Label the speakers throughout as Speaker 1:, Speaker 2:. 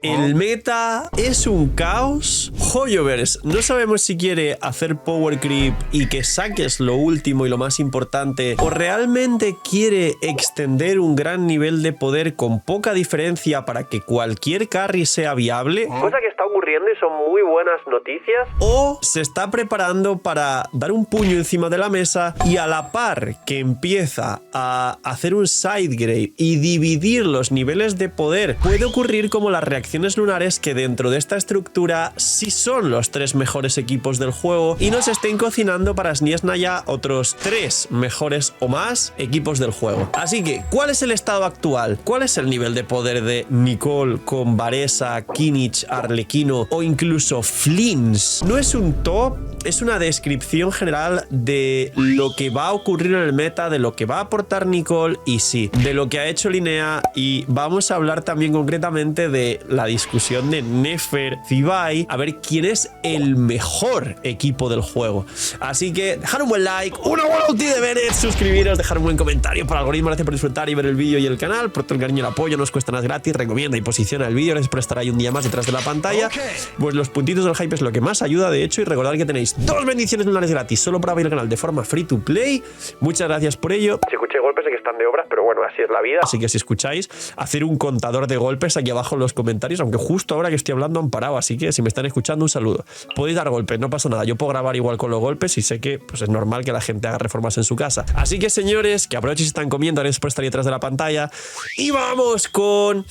Speaker 1: El meta es un caos. Hoyoverse no sabemos si quiere hacer power creep y que saques lo último y lo más importante, o realmente quiere extender un gran nivel de poder con poca diferencia para que cualquier carry sea viable, cosa que está ocurriendo y son muy buenas noticias, o se está preparando para dar un puño encima de la mesa y a la par que empieza a hacer un sidegrade y dividir los niveles de poder, puede ocurrir como las reacciones lunares, que dentro de esta estructura sí son los 3 mejores equipos del juego y nos estén cocinando para Sniesnaya otros 3 mejores o más equipos del juego. Así que, ¿cuál es el estado actual? ¿Cuál es el nivel de poder de Nicole con Varesa, Kimmich, Arlequino o incluso Flins? No es un top, es una descripción general de lo que va a ocurrir en el meta, de lo que va a aportar Nicole y sí, de lo que ha hecho Linea, y vamos a hablar también concretamente de la discusión de Nefer, Zibai, a ver quién es el mejor equipo del juego. Así que dejar un buen like, una buena ulti de Bennett, suscribiros, dejar un buen comentario para el algoritmo, gracias por disfrutar y ver el vídeo y el canal, por todo el cariño y el apoyo, no os cuesta nada, gratis, recomienda y posiciona el vídeo, gracias por estar ahí un día más detrás de la pantalla. Pues los puntitos del hype es lo que más ayuda, de hecho, y recordad que tenéis 2 bendiciones lunares gratis solo por abrir el canal de forma free to play. Muchas gracias por ello. Si escuché golpes, sé que están de obras, pero bueno, así es la vida. Así que si escucháis, hacer un contador de golpes aquí abajo en los comentarios, aunque justo ahora que estoy hablando han parado, así que si me están escuchando, un saludo. Podéis dar golpes, no pasa nada, yo puedo grabar igual con los golpes y sé que pues, es normal que la gente haga reformas en su casa. Así que señores, que aprovechen si están comiendo, gracias por estar ahí detrás de la pantalla y vamos con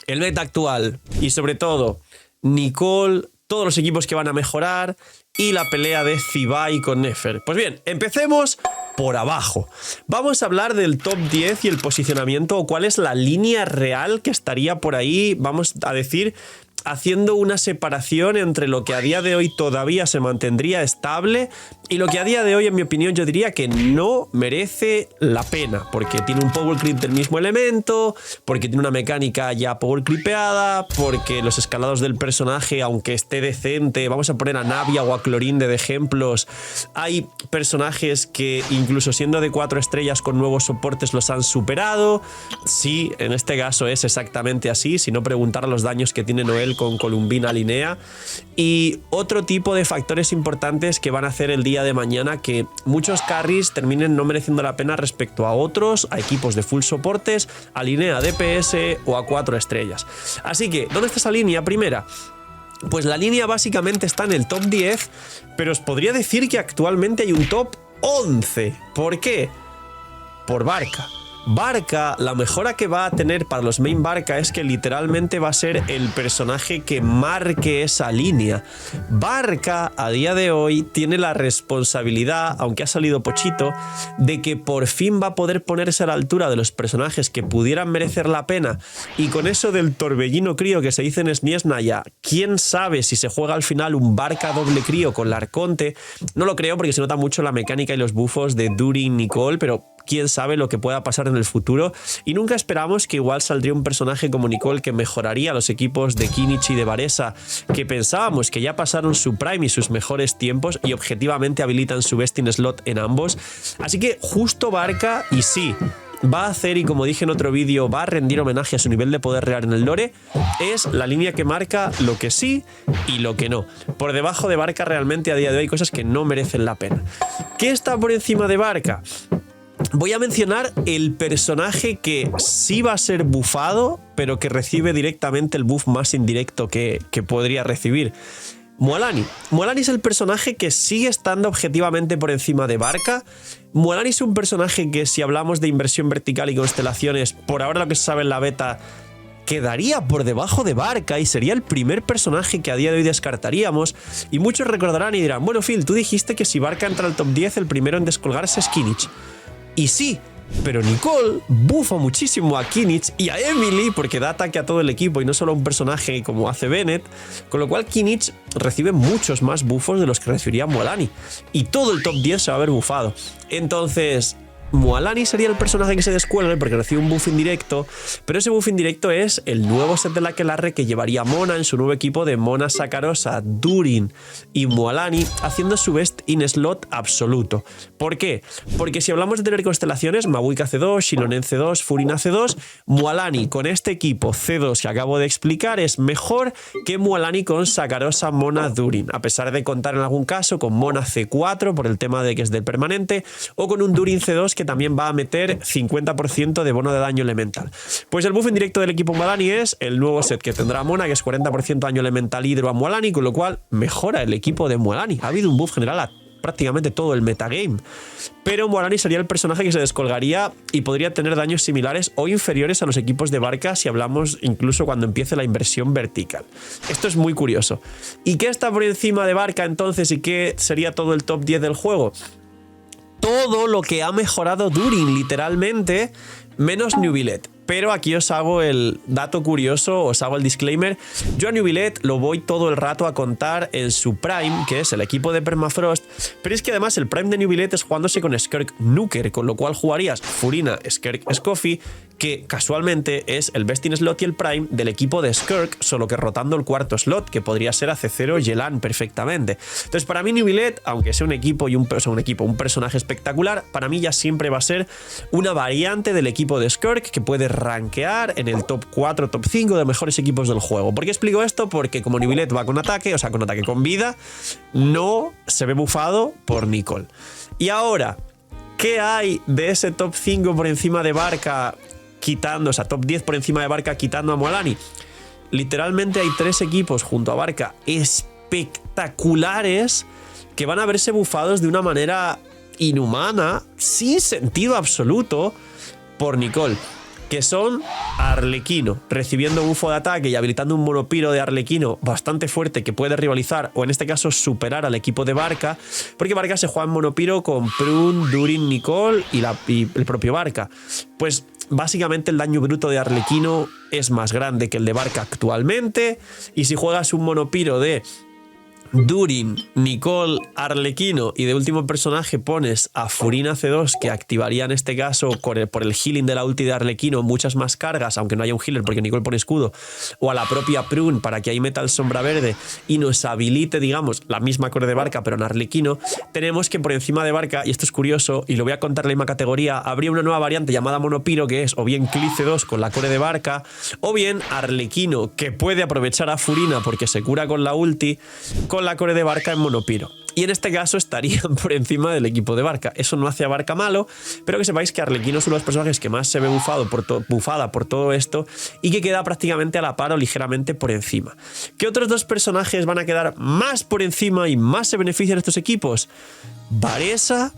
Speaker 1: el meta actual y sobre todo Nicole, todos los equipos que van a mejorar y la pelea de Zibai con Nefer. Pues bien, empecemos por abajo. Vamos a hablar del top 10 y el posicionamiento, o cuál es la línea real que estaría por ahí, vamos a decir, haciendo una separación entre lo que a día de hoy todavía se mantendría estable y lo que a día de hoy, en mi opinión, yo diría que no merece la pena, porque tiene un power creep del mismo elemento, porque tiene una mecánica ya power creepeada, porque los escalados del personaje, aunque esté decente, vamos a poner a Navia o a Clorinde de ejemplos, hay personajes que incluso siendo de 4 estrellas con nuevos soportes los han superado. Sí, en este caso es exactamente así, si no preguntar a los daños que tiene Noel con Columbina Linea, y otro tipo de factores importantes que van a hacer el día de mañana que muchos carries terminen no mereciendo la pena respecto a otros, a equipos de full soportes, a Linea DPS o a 4 estrellas. Así que, ¿dónde está esa línea primera? Pues la línea básicamente está en el top 10, pero os podría decir que actualmente hay un top 11. ¿Por qué? Por Barca. Barca, la mejora que va a tener para los main Barca es que literalmente va a ser el personaje que marque esa línea. Barca a día de hoy tiene la responsabilidad, aunque ha salido pochito, de que por fin va a poder ponerse a la altura de los personajes que pudieran merecer la pena, y con eso del torbellino crío que se dice en Sniesnaya, quién sabe si se juega al final un Barca doble crío con la Arconte. No lo creo porque se nota mucho la mecánica y los buffos de Durin Nicole, pero quién sabe lo que pueda pasar en el futuro, y nunca esperamos que igual saldría un personaje como Nicole que mejoraría los equipos de Kimmich y de Varesa, que pensábamos que ya pasaron su prime y sus mejores tiempos y objetivamente habilitan su best in slot en ambos. Así que justo Barca, y sí, va a hacer, y como dije en otro vídeo, va a rendir homenaje a su nivel de poder real en el lore, es la línea que marca lo que sí y lo que no. Por debajo de Barca realmente a día de hoy hay cosas que no merecen la pena. ¿Qué está por encima de Barca? Voy a mencionar el personaje que sí va a ser bufado, pero que recibe directamente el buff más indirecto que podría recibir. Mualani. Mualani es el personaje que sigue estando objetivamente por encima de Barca. Mualani es un personaje que, si hablamos de inversión vertical y constelaciones, por ahora lo que se sabe en la beta, quedaría por debajo de Barca y sería el primer personaje que a día de hoy descartaríamos. Y muchos recordarán y dirán, bueno, Phil, tú dijiste que si Barca entra al top 10, el primero en descolgarse es Kimmich. Y sí, pero Nicole bufa muchísimo a Kimmich y a Emily porque da ataque a todo el equipo y no solo a un personaje como hace Bennett, con lo cual Kimmich recibe muchos más bufos de los que recibiría Mualani y todo el top 10 se va a ver bufado. Entonces, Mualani sería el personaje que se descuelgue porque recibe un buff indirecto, pero ese buff indirecto es el nuevo set de la Aquelarre que llevaría Mona en su nuevo equipo de Mona, Sakarosa, Durin y Mualani, haciendo su best in slot absoluto. ¿Por qué? Porque si hablamos de tener constelaciones, Mavuika C2, Xilonen C2, Furina C2, Mualani con este equipo C2 que acabo de explicar es mejor que Mualani con Sakarosa, Mona, Durin, a pesar de contar en algún caso con Mona C4 por el tema de que es del permanente, o con un Durin C2 que también va a meter 50% de bono de daño elemental. Pues el buff indirecto del equipo Mualani es el nuevo set que tendrá Mona, que es 40% daño elemental hidro a Mualani, con lo cual mejora el equipo de Mualani. Ha habido un buff general a prácticamente todo el metagame, pero Mualani sería el personaje que se descolgaría y podría tener daños similares o inferiores a los equipos de Barca si hablamos incluso cuando empiece la inversión vertical. Esto es muy curioso. ¿Y qué está por encima de Barca entonces y qué sería todo el top 10 del juego? Todo lo que ha mejorado Durin, literalmente, menos Neuvillette. Pero aquí os hago el dato curioso, os hago el disclaimer. Yo a Neuvillette lo voy todo el rato a contar en su prime, que es el equipo de Permafrost, pero es que además el prime de Neuvillette es jugándose con Skirk Nuker, con lo cual jugarías Furina, Skirk, Scoffy, que casualmente es el best in slot y el prime del equipo de Skirk, solo que rotando el cuarto slot, que podría ser AC0 Yelan perfectamente. Entonces para mí Neuvillette, aunque sea un equipo y un personaje espectacular, para mí ya siempre va a ser una variante del equipo de Skirk que puede rankear en el top 4, top 5 de mejores equipos del juego. ¿Por qué explico esto? Porque como Neuvillette va con ataque, o sea, con ataque con vida, no se ve bufado por Nicole. Y ahora, ¿qué hay de ese top 5 por encima de Barca quitando, o sea, top 10 por encima de Barca quitando a Mualani? Literalmente hay 3 equipos junto a Barca espectaculares que van a verse bufados de una manera inhumana, sin sentido absoluto, por Nicole, que son Arlequino, recibiendo bufo de ataque y habilitando un monopiro de Arlequino bastante fuerte que puede rivalizar, o en este caso superar al equipo de Barca, porque Barca se juega en monopiro con Prun, Durin, Nicole y el propio Barca. Pues básicamente el daño bruto de Arlequino es más grande que el de Barca actualmente, y si juegas un monopiro de Durin, Nicole, Arlequino y de último personaje pones a Furina C2, que activaría en este caso por el healing de la ulti de Arlequino muchas más cargas, aunque no haya un healer porque Nicole pone escudo, o a la propia Prune para que ahí meta el sombra verde y nos habilite, digamos, la misma core de Barca pero en Arlequino, tenemos que por encima de Barca, y esto es curioso y lo voy a contar en la misma categoría, habría una nueva variante llamada Monopiro, que es o bien Cliff C2 con la core de Barca, o bien Arlequino, que puede aprovechar a Furina porque se cura con la ulti, con la core de Barca en monopiro. Y en este caso estarían por encima del equipo de Barca. Eso no hace a Barca malo, pero que sepáis que Arlequino es uno de los personajes que más se ve bufada por todo esto y que queda prácticamente a la par o ligeramente por encima. ¿Qué otros 2 personajes van a quedar más por encima y más se benefician estos equipos? Varesa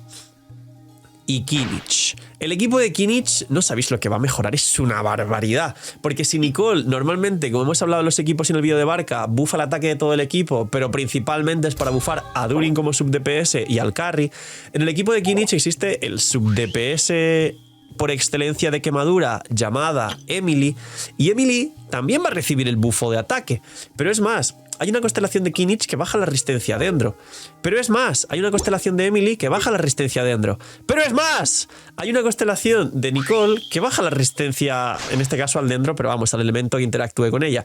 Speaker 1: y Kinich. El equipo de Kinich, no sabéis lo que va a mejorar, es una barbaridad. Porque si Nicole, normalmente, como hemos hablado de los equipos en el vídeo de Barca, bufa el ataque de todo el equipo, pero principalmente es para bufar a Durin como sub DPS y al carry, en el equipo de Kinich existe el sub DPS por excelencia de quemadura llamada Emily, y Emily también va a recibir el bufo de ataque. Pero es más, hay una constelación de Kinich que baja la resistencia a Dendro. Pero es más, hay una constelación de Emily que baja la resistencia a Dendro. Pero es más, hay una constelación de Nicole que baja la resistencia, en este caso al Dendro, pero vamos, al elemento que interactúe con ella.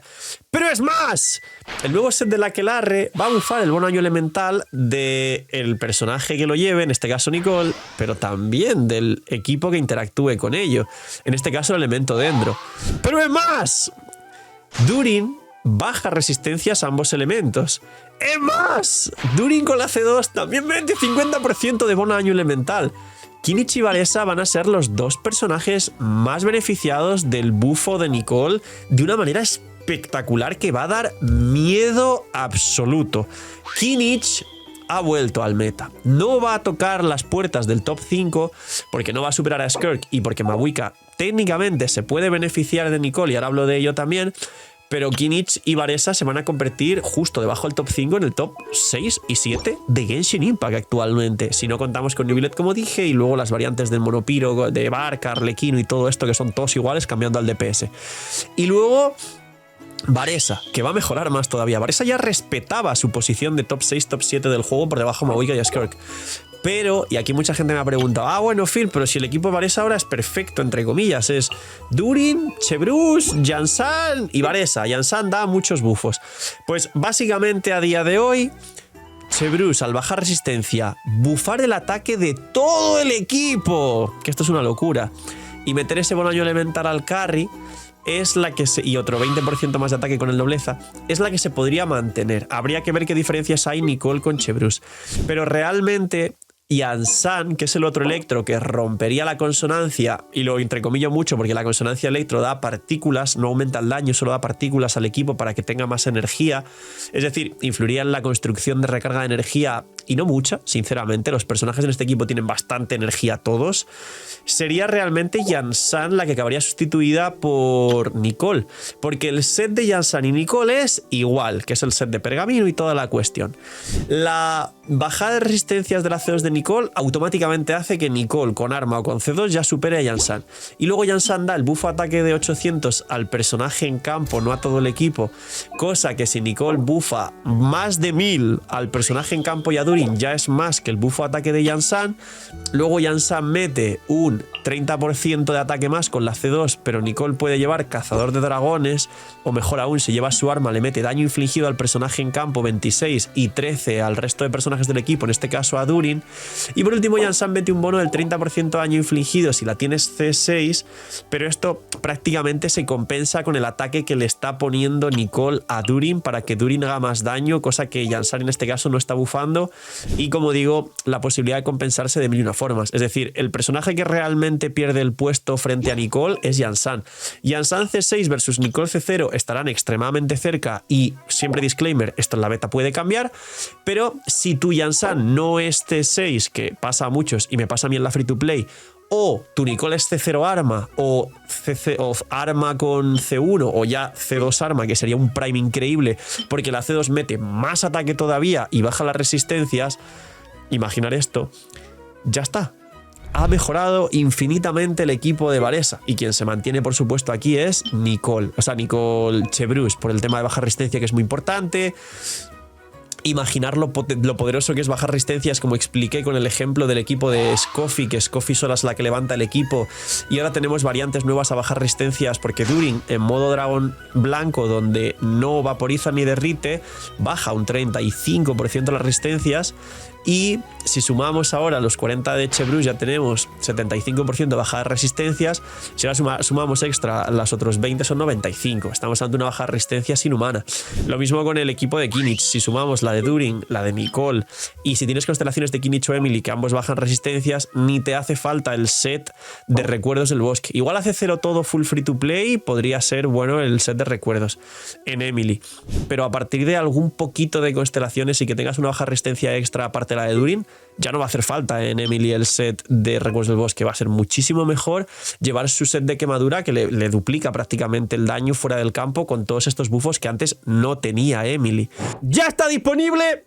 Speaker 1: Pero es más, el nuevo set de la Aquelarre va a bufar el bono daño elemental del personaje que lo lleve, en este caso Nicole, pero también del equipo que interactúe con ello, en este caso el elemento Dendro. Pero es más, Durin baja resistencias a ambos elementos. ¡Es más! Durin con la C2 también mete 50% de bono daño elemental. Kinich y Varesa van a ser los 2 personajes más beneficiados del bufo de Nicole de una manera espectacular que va a dar miedo absoluto. Kinich ha vuelto al meta. No va a tocar las puertas del top 5 porque no va a superar a Skirk y porque Mavuika técnicamente se puede beneficiar de Nicole, y ahora hablo de ello también. Pero Kinich y Varesa se van a convertir justo debajo del top 5 en el top 6 y 7 de Genshin Impact actualmente. Si no contamos con Neuvillette, como dije, y luego las variantes del Monopiro, de Barca, Arlequino y todo esto, que son todos iguales, cambiando al DPS. Y luego Varesa, que va a mejorar más todavía. Varesa ya respetaba su posición de top 6, top 7 del juego por debajo de Mavuika y Skirk. Pero, y aquí mucha gente me ha preguntado, bueno, Phil, pero si el equipo de Varese ahora es perfecto, entre comillas, es Durin, Chebrus, Yansan y Varese. Yansan da muchos bufos. Pues básicamente a día de hoy, Chebrus, al bajar resistencia, bufar el ataque de todo el equipo, que esto es una locura, y meter ese bolaño elemental al carry, es la que y otro 20% más de ataque con el nobleza, es la que se podría mantener. Habría que ver qué diferencias hay Nicole con Chebrus. Pero realmente Yansan, que es el otro electro que rompería la consonancia, y lo entrecomillo mucho porque la consonancia electro da partículas, no aumenta el daño, solo da partículas al equipo para que tenga más energía, es decir, influiría en la construcción de recarga de energía, y no mucha, sinceramente, los personajes en este equipo tienen bastante energía todos. Sería realmente Yansan la que acabaría sustituida por Nicole, porque el set de Yansan y Nicole es igual, que es el set de pergamino y toda la cuestión. La bajada de resistencias de la C2 de Nicole automáticamente hace que Nicole con arma o con C2 ya supere a Yansan. Y luego Yansan da el buffo ataque de 800 al personaje en campo, no a todo el equipo, cosa que si Nicole bufa más de 1000 al personaje en campo y a Durin ya es más que el buffo ataque de Yansan. Luego Yansan mete un 30% de ataque más con la C2, pero Nicole puede llevar cazador de dragones, o mejor aún, si lleva su arma le mete daño infligido al personaje en campo 26 y 13 al resto de personajes del equipo, en este caso a Durin. Y por último Yansan mete un bono del 30% de daño infligido si la tienes C6, pero esto prácticamente se compensa con el ataque que le está poniendo Nicole a Durin para que Durin haga más daño, cosa que Yansan en este caso no está bufando, y como digo, la posibilidad de compensarse de mil y una formas. Es decir, el personaje que realmente pierde el puesto frente a Nicole es Yansan. Yansan C6 versus Nicole C0 estarán extremadamente cerca, y siempre disclaimer, esto en la beta puede cambiar, pero si tu Yansan no es C6, que pasa a muchos y me pasa a mí en la free to play, o tu Nicole es C0 arma, o arma con C1, o ya C2 arma, que sería un prime increíble, porque la C2 mete más ataque todavía y baja las resistencias, imaginar esto, ya está. Ha mejorado infinitamente el equipo de Varese, y quien se mantiene por supuesto aquí es Nicole, o sea, Nicole Chebrus, por el tema de baja resistencia, que es muy importante. Imaginar lo poderoso que es bajar resistencias, como expliqué con el ejemplo del equipo de Scoffy, que Scoffy sola es la que levanta el equipo, y ahora tenemos variantes nuevas a bajar resistencias, porque Durin en modo dragón blanco, donde no vaporiza ni derrite, baja un 35% las resistencias, y si sumamos ahora los 40 de Chebrus ya tenemos 75% de bajada de resistencias. Si ahora sumamos extra las otros 20 son 95. Estamos ante una baja de resistencias inhumana. Lo mismo con el equipo de Kinich. Si sumamos la de Durin, la de Nicole, y si tienes constelaciones de Kinich o Emily que ambos bajan resistencias, ni te hace falta el set de recuerdos del bosque. Igual hace cero todo full free to play, podría ser bueno el set de recuerdos en Emily, pero a partir de algún poquito de constelaciones y que tengas una baja resistencia extra aparte de la de Durin, ya no va a hacer falta en Emily el set de recuerdos del bosque. Va a ser muchísimo mejor llevar su set de quemadura, que le duplica prácticamente el daño fuera del campo, con todos estos buffos que antes no tenía Emily. ¡Ya está disponible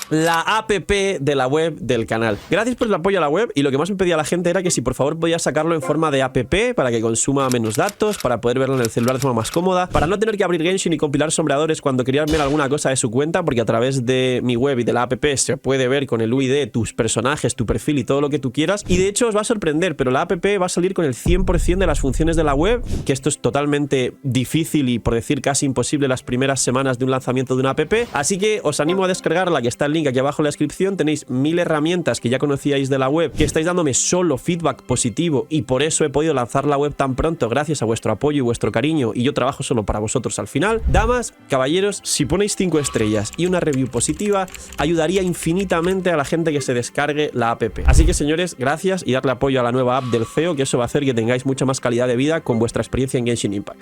Speaker 1: la app de la web del canal! Gracias por el apoyo a la web, y lo que más me pedía la gente era que si por favor podía sacarlo en forma de app para que consuma menos datos, para poder verlo en el celular de forma más cómoda, para no tener que abrir Genshin y compilar sombreadores cuando querían ver alguna cosa de su cuenta, porque a través de mi web y de la app se puede ver con el UID tus personajes, tu perfil y todo lo que tú quieras. Y de hecho os va a sorprender, pero la app va a salir con el 100% de las funciones de la web, que esto es totalmente difícil y por decir casi imposible las primeras semanas de un lanzamiento de una app, así que os animo a descargarla, que está el link aquí abajo en la descripción. Tenéis 1000 herramientas que ya conocíais de la web, que estáis dándome solo feedback positivo, y por eso he podido lanzar la web tan pronto, gracias a vuestro apoyo y vuestro cariño, y yo trabajo solo para vosotros al final. Damas, caballeros, si ponéis 5 estrellas y una review positiva, ayudaría infinitamente a la gente que se descargue la app. Así que señores, gracias, y darle apoyo a la nueva app del CEO, que eso va a hacer que tengáis mucha más calidad de vida con vuestra experiencia en Genshin Impact.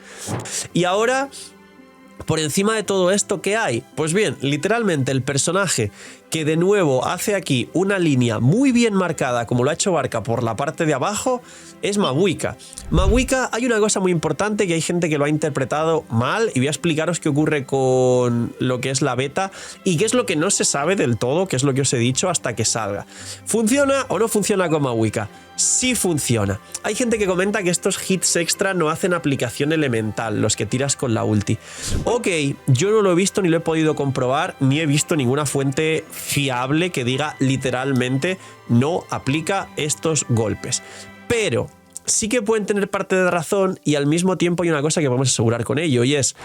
Speaker 1: Y ahora, por encima de todo esto, ¿qué hay? Pues bien, literalmente el personaje que de nuevo hace aquí una línea muy bien marcada, como lo ha hecho Barca por la parte de abajo, es Mabuika. Mabuika, hay una cosa muy importante que hay gente que lo ha interpretado mal, y voy a explicaros qué ocurre con lo que es la beta y qué es lo que no se sabe del todo, que es lo que os he dicho, hasta que salga. ¿Funciona o no funciona con Mabuika? Sí funciona. Hay gente que comenta que estos hits extra no hacen aplicación elemental, los que tiras con la ulti. Ok, yo no lo he visto ni lo he podido comprobar, ni he visto ninguna fuente fiable que diga literalmente no aplica estos golpes. Pero sí que pueden tener parte de razón y al mismo tiempo hay una cosa que podemos asegurar con ello y es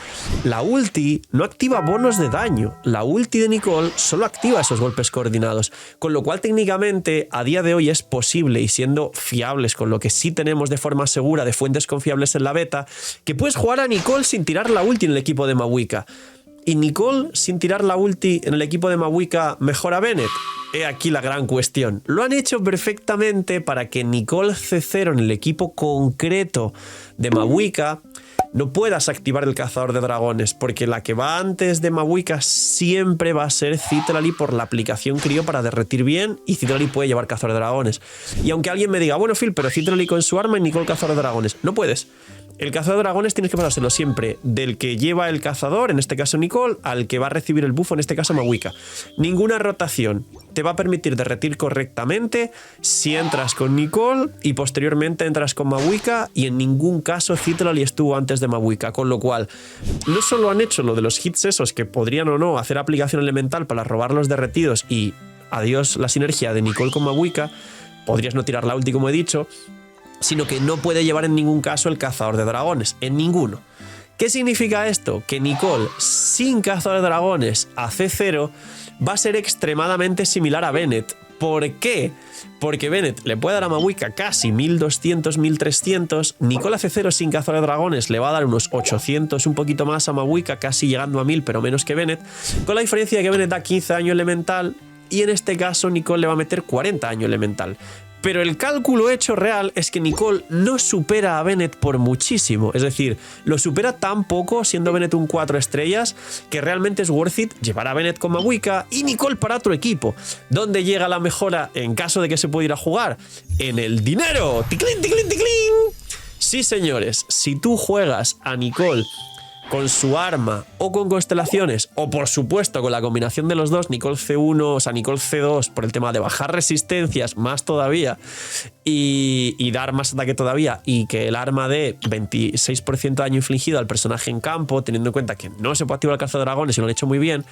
Speaker 1: la ulti no activa bonos de daño, la ulti de Nicole solo activa esos golpes coordinados, con lo cual técnicamente a día de hoy es posible y siendo fiables con lo que sí tenemos de forma segura de fuentes confiables en la beta, que puedes jugar a Nicole sin tirar la ulti en el equipo de Mavuika. ¿Y Nicole sin tirar la ulti en el equipo de Mavuika mejora a Bennett? He aquí la gran cuestión. Lo han hecho perfectamente para que Nicole C0 en el equipo concreto de Mavuika no puedas activar el cazador de dragones, porque la que va antes de Mavuika siempre va a ser Citrali por la aplicación Crío para derretir bien, y Citrali puede llevar cazador de dragones. Y aunque alguien me diga, bueno Phil, pero Citrali con su arma y Nicole cazador de dragones, no puedes. El cazador de dragones tienes que pasárselo siempre del que lleva el cazador, en este caso Nicole, al que va a recibir el buffo, en este caso Mavuika. Ninguna rotación te va a permitir derretir correctamente si entras con Nicole y posteriormente entras con Mavuika, y en ningún caso Citrali estuvo antes de Mavuika, con lo cual no solo han hecho lo de los hits esos que podrían o no hacer aplicación elemental para robar los derretidos y adiós la sinergia de Nicole con Mavuika, podrías no tirar la ulti como he dicho, sino que no puede llevar en ningún caso el cazador de dragones, en ninguno. ¿Qué significa esto? Que Nicole sin cazador de dragones a C0 va a ser extremadamente similar a Bennett. ¿Por qué? Porque Bennett le puede dar a Mavuika casi 1200, 1300, Nicole a C0 sin cazador de dragones le va a dar unos 800, un poquito más a Mavuika, casi llegando a 1000, pero menos que Bennett, con la diferencia de que Bennett da 15 daño elemental y en este caso Nicole le va a meter 40 daño elemental. Pero el cálculo hecho real es que Nicole no supera a Bennett por muchísimo. Es decir, lo supera tan poco, siendo Bennett un 4 estrellas, que realmente es worth it llevar a Bennett con Mavuika y Nicole para otro equipo. ¿Dónde llega la mejora en caso de que se pueda ir a jugar? En el dinero. ¡Ticlín, ticlín, ticlín! Sí, señores, si tú juegas a Nicole con su arma o con constelaciones, o por supuesto con la combinación de los dos, Nicole C1, o sea, Nicole C2, por el tema de bajar resistencias más todavía y dar más ataque todavía, y que el arma dé 26% de daño infligido al personaje en campo, teniendo en cuenta que no se puede activar el cazador de dragones y lo han hecho muy bien,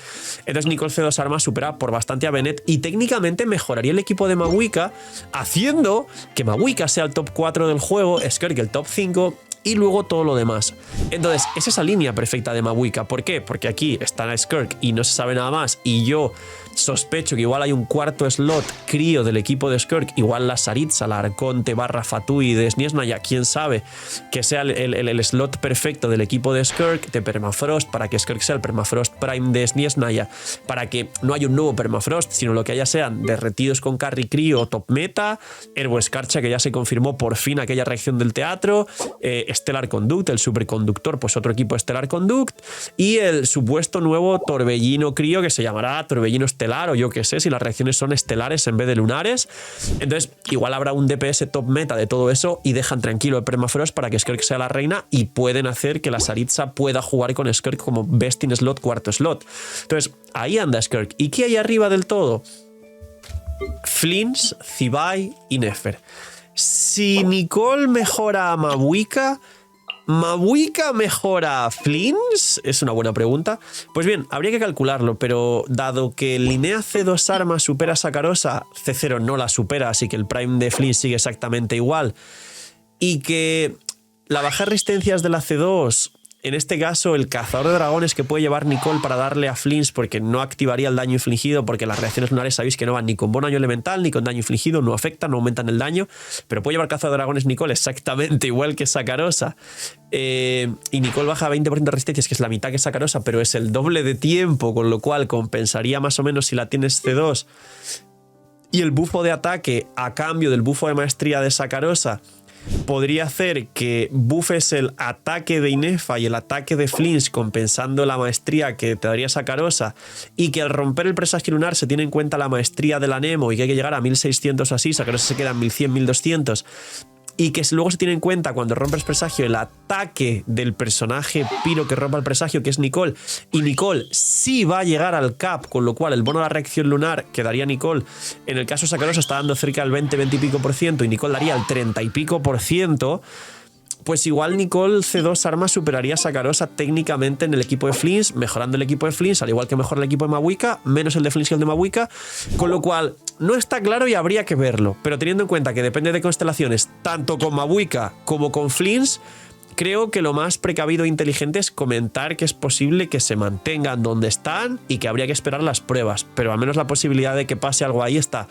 Speaker 1: entonces Nicole C2 arma supera por bastante a Bennett y técnicamente mejoraría el equipo de Mavuika, haciendo que Mavuika sea el top 4 del juego, Skirk el top 5, y luego todo lo demás. Entonces, es esa línea perfecta de Mavuika. ¿Por qué? Porque aquí está Skirk y no se sabe nada más, y yo sospecho que igual hay un cuarto slot crío del equipo de Skirk, igual la Saritza, la Arconte barra Fatui de Sniesnaya, quién sabe, que sea el slot perfecto del equipo de Skirk, de Permafrost, para que Skirk sea el Permafrost Prime de Sniesnaya, para que no haya un nuevo Permafrost, sino lo que haya sean derretidos con carry crío top meta, Erbo Escarcha, que ya se confirmó por fin aquella reacción del teatro, Stellar Conduct, el superconductor, pues otro equipo Stellar Conduct, y el supuesto nuevo Torbellino crío que se llamará Torbellino Estelar, o yo qué sé, si las reacciones son estelares en vez de lunares. Entonces igual habrá un DPS top meta de todo eso y dejan tranquilo el Permafrost para que Skirk sea la reina, y pueden hacer que la Saritza pueda jugar con Skirk como best in slot, cuarto slot. Entonces ahí anda Skirk. ¿Y qué hay arriba del todo? Flins, Zibai y Nefer. Si Nicole mejora a Mavuika, ¿Mavuika mejora a Flins? Es una buena pregunta. Pues bien, habría que calcularlo, pero dado que Linea C2 arma supera a Sakarosa, C0 no la supera, así que el prime de Flins sigue exactamente igual, y que la baja resistencias de la C2, en este caso el cazador de dragones que puede llevar Nicole para darle a Flins, porque no activaría el daño infligido, porque las reacciones lunares sabéis que no van ni con bono daño elemental ni con daño infligido, no afectan, no aumentan el daño, pero puede llevar cazador de dragones Nicole exactamente igual que Sakarosa, y Nicole baja 20% de resistencias, que es la mitad que Sakarosa, pero es el doble de tiempo, con lo cual compensaría más o menos si la tienes C2, y el bufo de ataque a cambio del bufo de maestría de Sakarosa podría hacer que buffes el ataque de Inefa y el ataque de Flins, compensando la maestría que te daría Sakarosa, y que al romper el presagio lunar se tiene en cuenta la maestría de la Nemo y que hay que llegar a 1600 así, Sakarosa se queda en 1100, 1200, y que luego se tiene en cuenta cuando rompes presagio el ataque del personaje piro que rompa el presagio, que es Nicole, y Nicole sí va a llegar al cap, con lo cual el bono de la reacción lunar que daría Nicole, en el caso de Sakarosa está dando cerca del 20 y pico por ciento, y Nicole daría el 30 y pico por ciento, pues igual Nicole C2 Armas superaría a Sakarosa técnicamente en el equipo de Flinch, mejorando el equipo de Flinch, al igual que mejora el equipo de Mavuika, menos el de Flinch que el de Mavuika, con lo cual no está claro y habría que verlo, pero teniendo en cuenta que depende de constelaciones, tanto con Mavuika como con Flinch, creo que lo más precavido e inteligente es comentar que es posible que se mantengan donde están y que habría que esperar las pruebas, pero al menos la posibilidad de que pase algo ahí está.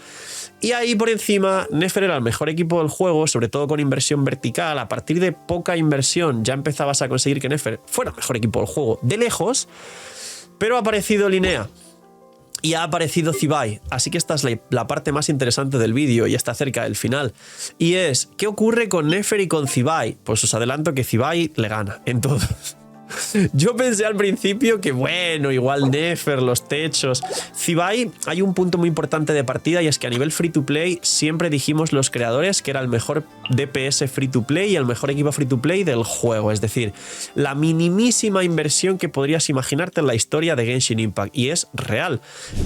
Speaker 1: Y ahí por encima, Nefer era el mejor equipo del juego, sobre todo con inversión vertical. A partir de poca inversión ya empezabas a conseguir que Nefer fuera el mejor equipo del juego de lejos, pero ha aparecido Linea. Y ha aparecido Zibai, así que esta es la parte más interesante del vídeo y está cerca del final. Y es, ¿qué ocurre con Nefer y con Zibai? Pues os adelanto que Zibai le gana en todo. Yo pensé al principio que bueno, igual Nefer, los techos. Zibai, hay un punto muy importante de partida y es que a nivel free to play siempre dijimos los creadores que era el mejor DPS free to play y el mejor equipo free to play del juego. Es decir, la minimísima inversión que podrías imaginarte en la historia de Genshin Impact. Y es real.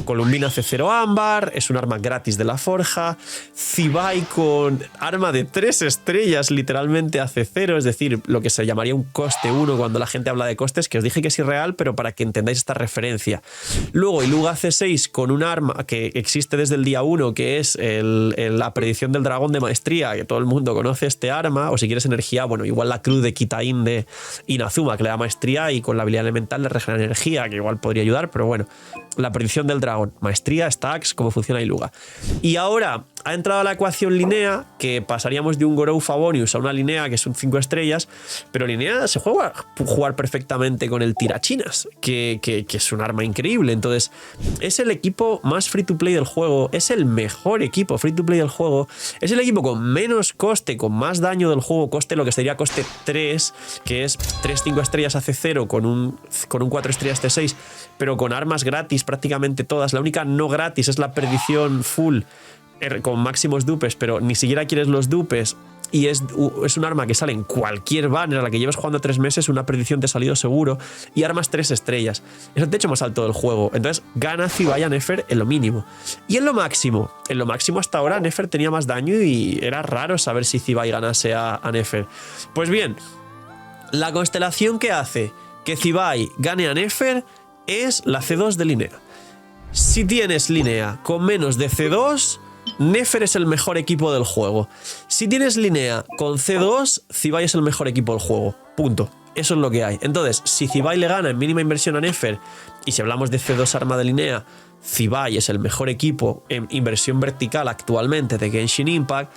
Speaker 1: Columbina C0 ámbar, es un arma gratis de la forja. Zibai con arma de 3 estrellas literalmente a C0, es decir, lo que se llamaría un coste 1 cuando la gente habla de costes, que os dije que es irreal, pero para que entendáis esta referencia. Luego, Iluga C6 con un arma que existe desde el día 1, que es la predicción del dragón de maestría, que todo el mundo conoce este arma, o si quieres energía, bueno, igual la cruz de Kitain de Inazuma, que le da maestría y con la habilidad elemental le regenera energía, que igual podría ayudar, pero bueno, la predicción del dragón, maestría, stacks, cómo funciona Iluga. Y ahora ha entrado a la ecuación Linea, que pasaríamos de un Gorou Favonius a una Linea que son 5 estrellas, pero Linea se juega jugar perfectamente con el tirachinas, que es un arma increíble. Entonces, es el equipo más free to play del juego, es el mejor equipo free to play del juego, es el equipo con menos coste, con más daño del juego, coste lo que sería coste 3, que es 3 5 estrellas a C0 con un 4 estrellas C6, pero con armas gratis prácticamente todas. La única no gratis es la predicción full con máximos dupes, pero ni siquiera quieres los dupes, y es un arma que sale en cualquier banner a la que llevas jugando 3 meses, una predicción te ha salido seguro, y armas 3 estrellas. Es el techo más alto del juego. Entonces gana Zibai a Nefer en lo mínimo. Y en lo máximo hasta ahora Nefer tenía más daño y era raro saber si Zibai ganase a Nefer. Pues bien, la constelación que hace que Zibai gane a Nefer es la C2 de Linea. Si tienes Linea con menos de C2, Nefer es el mejor equipo del juego. Si tienes Linea con C2, Zibai es el mejor equipo del juego. Punto. Eso es lo que hay. Entonces, si Zibai le gana en mínima inversión a Nefer, y si hablamos de C2 arma de Linea, Zibai es el mejor equipo en inversión vertical actualmente de Genshin Impact,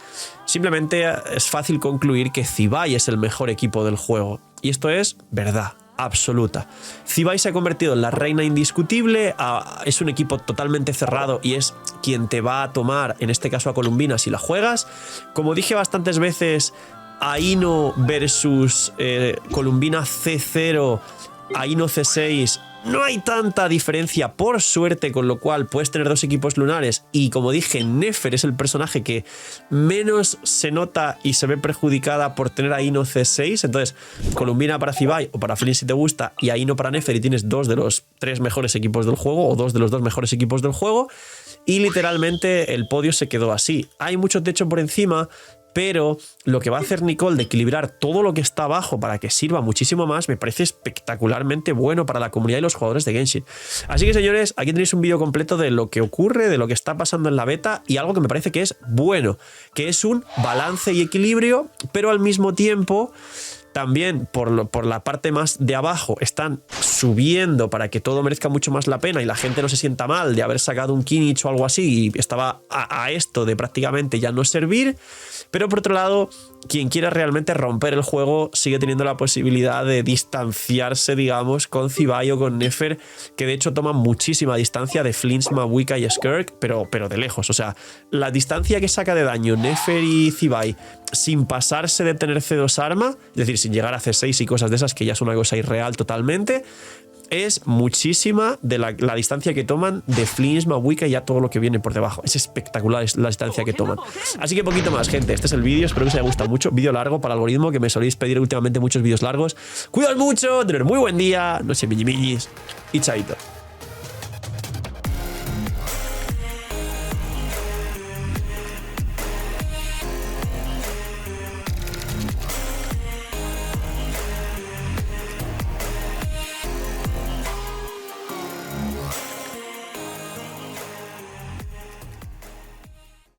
Speaker 1: simplemente es fácil concluir que Zibai es el mejor equipo del juego. Y esto es verdad absoluta. Zibai se ha convertido en la reina indiscutible, es un equipo totalmente cerrado y es quien te va a tomar, en este caso a Columbina, si la juegas. Como dije bastantes veces, Aino versus Columbina C0, Aino C6, no hay tanta diferencia por suerte, con lo cual puedes tener 2 equipos lunares, y como dije, Nefer es el personaje que menos se nota y se ve perjudicada por tener Aino C6. Entonces, Columbina para Zibai o para Flinch si te gusta, y Aino para Nefer, y tienes 2 de los 3 mejores equipos del juego, o 2 de los 2 mejores equipos del juego, y literalmente el podio se quedó así. Hay mucho techo por encima, pero lo que va a hacer Nicole de equilibrar todo lo que está abajo para que sirva muchísimo más me parece espectacularmente bueno para la comunidad y los jugadores de Genshin. Así que, señores, aquí tenéis un vídeo completo de lo que ocurre, de lo que está pasando en la beta, y algo que me parece que es bueno, que es un balance y equilibrio, pero al mismo tiempo también por la parte más de abajo están subiendo para que todo merezca mucho más la pena y la gente no se sienta mal de haber sacado un Kinich o algo así y estaba a esto de prácticamente ya no servir. Pero por otro lado, quien quiera realmente romper el juego sigue teniendo la posibilidad de distanciarse, digamos, con Zibai o con Nefer, que de hecho toman muchísima distancia de Flinch, Mavuika y Skirk, pero de lejos. O sea, la distancia que saca de daño Nefer y Zibai sin pasarse de tener C2 arma, es decir, sin llegar a C6 y cosas de esas, que ya es una cosa irreal totalmente, es muchísima de la distancia que toman de Flinch, Mavuika y ya todo lo que viene por debajo. Es espectacular la distancia que toman. Así que poquito más, gente. Este es el vídeo. Espero que os haya gustado mucho. Vídeo largo para el algoritmo, que me soléis pedir últimamente muchos vídeos largos. Cuidaos mucho, tener muy buen día. No sé, millis y chaito.